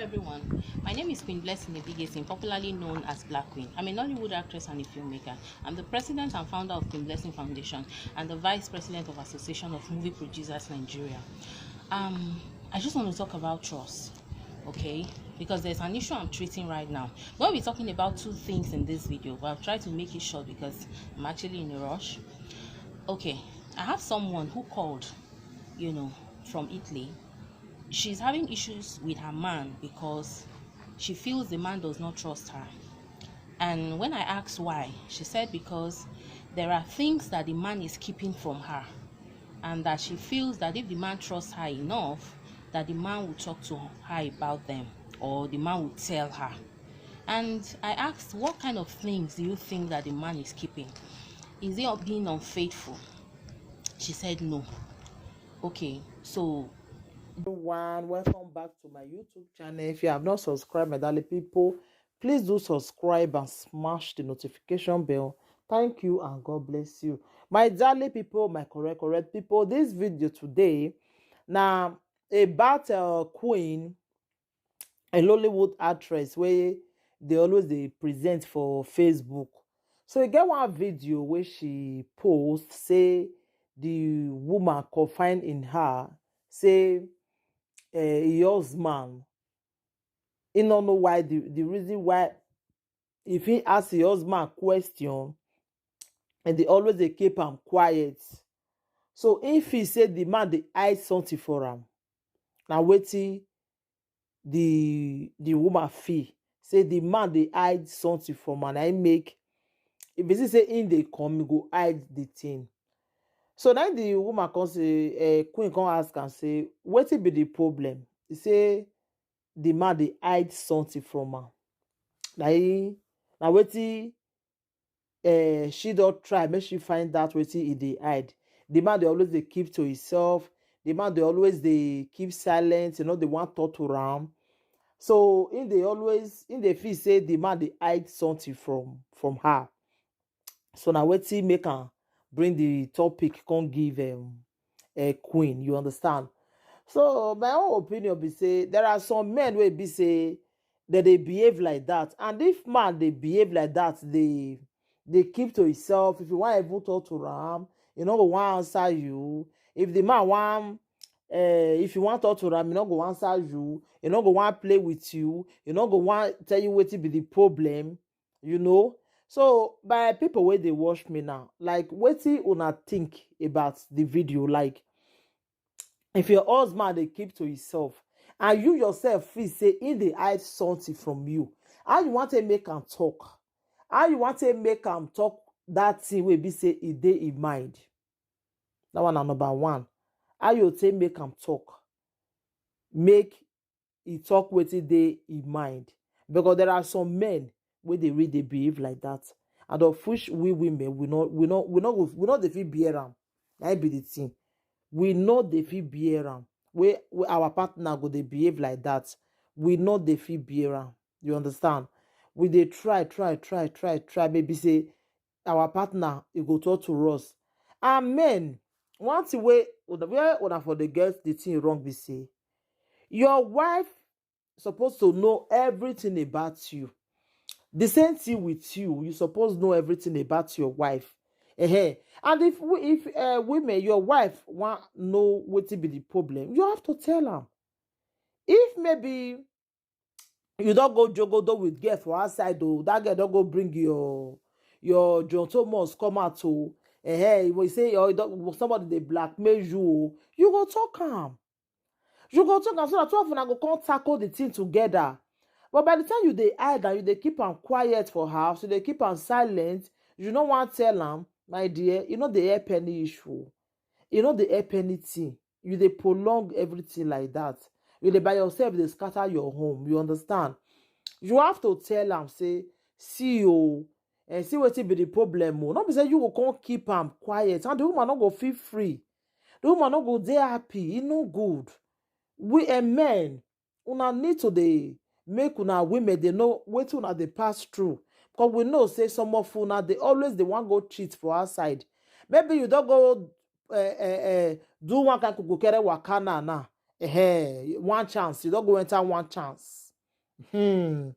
everyone. My name is Queen Blessing Ibigesin, popularly known as Black Queen. I'm a Nollywood actress and a filmmaker. I'm the president and founder of Queen Blessing Foundation and the vice president of Association of Movie Producers Nigeria. I just want to talk about trust, okay? Because there's an issue I'm treating right now. We'll be talking about two things in this video, but I'll try to make it short because I'm actually in a rush. Okay, I have someone who called, from Italy. She's having issues with her man because she feels the man does not trust her. And when I asked why, she said because there are things that the man is keeping from her, and that she feels that if the man trusts her enough, that the man will talk to her about them, or the man will tell her. And I asked, what kind of things do you think that the man is keeping? Is he being unfaithful? She said no. Okay, so Everyone, welcome back to my YouTube channel. If you have not subscribed, my darling people, please do subscribe and smash the notification bell. Thank you and God bless you, my darling people, my correct people. This video today now about Queen, a Hollywood actress where they present for Facebook. So you get one video where she post say the woman confined in her say husband, he don't know why the reason why if he ask the husband question and they always they keep him quiet. So if he said the man they hide something for him, now waiting the woman fee say the man they hide something from and I make if he say in they come go hide the thing. So then the woman can say queen can ask and say what be the problem? He say the man dey hide something from her. Na wetin she don try make she find out wetin e dey hide. The man dey always dey keep to himself. The man dey always dey keep silent. Dey wan talk to am. So im dey feel say the man dey hide something from her. So na wetin make am bring the topic come give queen. You understand? So my own opinion be say there are some men wey be say that they behave like that, and if man they behave like that, they keep to himself. If you want even talk to am, you no go wan answer you. If the man want if you want talk to am, you no go answer you. You no go want play with you. You no go want tell you wetin be the problem. So by people wey dey watch me now, like wetin una think about the video, like if your husband dey keep to himself and you yourself feel say im dey hide something from you, how you want to make am talk? How you want to make am talk that thing wey be say e dey im mind? That one na number one. How you take make am talk? Make e talk wetin dey im mind, because there are some men wey dey really behave like that, and of which we women we not dey fit bear am. Na be the thing. We know dey fit bear am. Wey our partner go dey behave like that, we know dey fit bear am. You understand? We dey try maybe say our partner e go talk to us. And men, one thing where una for the girls the thing wrong be say your wife supposed to know everything about you. The same thing with you. You supposed know everything about your wife. And if women, your wife want know what be the problem, you have to tell them. If maybe you don't go jogodo with girl for outside, though, that girl don't go bring your John Thomas come out to we say somebody they blackmail you, you go talk am. You go talk am so that two of una go come tackle the thing together. But by the time you dey hide and you dey keep am quiet for house, you dey keep am silent, you no wan tell am, my dear, you no dey help any issue. You no dey help anything. You dey prolong everything like that. You dey by yourself dey scatter your home. You understand? You have to tell am say, see and see wetin be the problem o. No be say you go come keep am quiet and the woman no go feel free. The woman no go dey happy. E no good. We men, una need to dey make una women dey know wetin una dey pass through, because we know say some of una dey always dey wan go cheat for outside. Maybe you don go do one kind kukukere waka now. One chance you don go enter one chance. Hmm.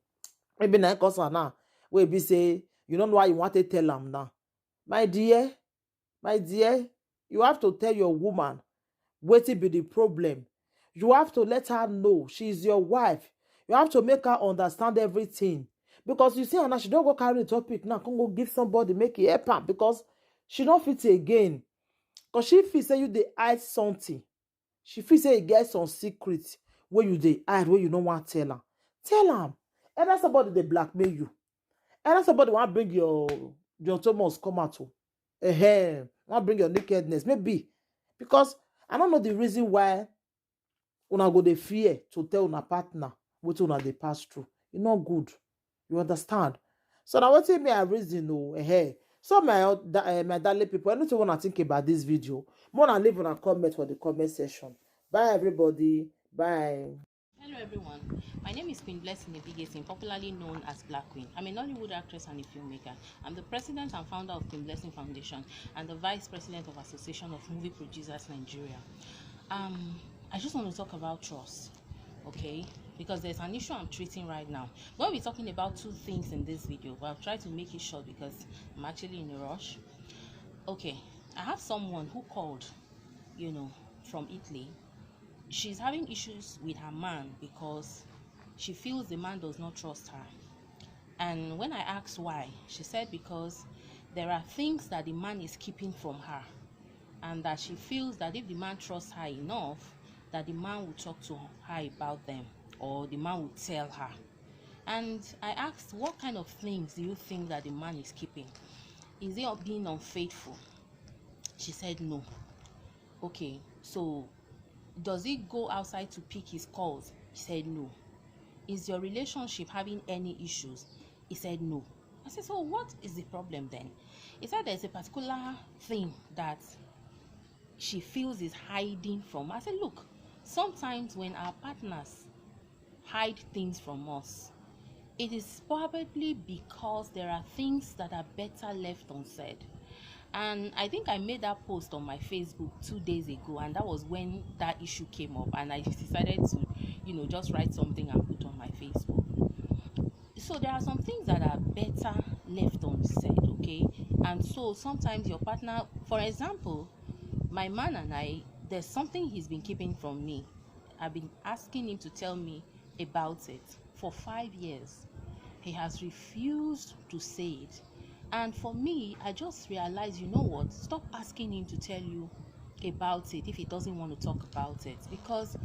Maybe na cause her now. Wey be say you don't know why you want to tell am now. My dear, my dear, you have to tell your woman wetin be the problem. You have to let her know she's your wife. You have to make her understand everything. Because you see her now, she don't go carry the topic now, come go give somebody, make it help am because she don't fit again. Because she feel say you dey hide something. She feel say e get some secret wey you dey hide, wey you no wan tell am. Tell am. Either somebody dey blackmail you, either somebody wan bring your Thomas come out o. Wan bring your nakedness, maybe. Because I no know the reason why una go dey fear to tell una partner wetin una dey pass through. E no good. You understand? So na wetin me I reason o. So my darling people, anything una think about this video, more na leave una comment for the comment section. Bye everybody. Bye. Hello everyone, my name is Queen Blessing Ibigesin, popularly known as Black Queen. I'm a Nollywood actress and a filmmaker. I'm the president and founder of Queen Blessing Foundation and the vice president of Association of Movie Producers Nigeria. I just want to talk about trust, okay? Because there's an issue I'm treating right now. We'll be talking about two things in this video, but I'll try to make it short because I'm actually in a rush. Okay, I have someone who called, from Italy. She's having issues with her man because she feels the man does not trust her. And when I asked why, she said because there are things that the man is keeping from her, and that she feels that if the man trusts her enough, that the man will talk to her about them, or the man will tell her. And I asked, what kind of things do you think that the man is keeping? Is he being unfaithful? She said no. Okay, so does he go outside to pick his calls? He said no. Is your relationship having any issues? He said no. I said, so what is the problem then? He said there's a particular thing that she feels is hiding from. I said, look, sometimes when our partners hide things from us, it is probably because there are things that are better left unsaid. And I think I made that post on my Facebook 2 days ago, and that was when that issue came up, and I decided to, just write something and put on my Facebook. So there are some things that are better left unsaid, okay? And so sometimes your partner, for example, my man and I, there's something he's been keeping from me. I've been asking him to tell me about it for 5 years. He has refused to say it. And for me, I just realized, you know what? Stop asking him to tell you about it if he doesn't want to talk about it. Because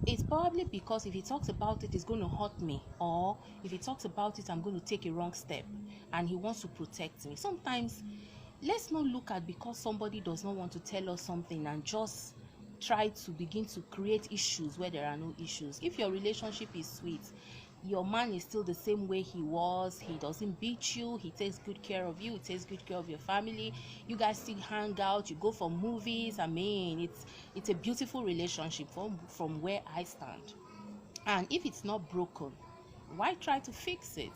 it's probably because if he talks about it, it's going to hurt me. Or if he talks about it, I'm going to take a wrong step. And he wants to protect me. Sometimes, let's not look at because somebody does not want to tell us something and just try to begin to create issues where there are no issues. If your relationship is sweet, your man is still the same way he was, he doesn't beat you, he takes good care of you, he takes good care of your family, you guys still hang out, you go for movies. I mean, it's a beautiful relationship from where I stand. And if it's not broken, why try to fix it?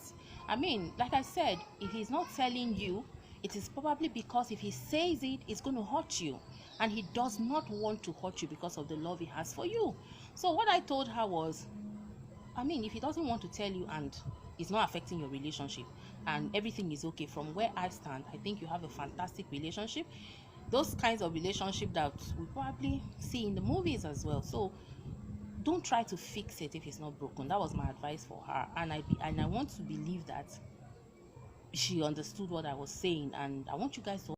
I mean, like I said, if he's not telling you, it is probably because if he says it, it's going to hurt you. And he does not want to hurt you because of the love he has for you. So what I told her was, I mean, if he doesn't want to tell you and it's not affecting your relationship and everything is okay, from where I stand, I think you have a fantastic relationship. Those kinds of relationship that we probably see in the movies as well. So don't try to fix it if it's not broken. That was my advice for her, and I want to believe that she understood what I was saying, and I want you guys to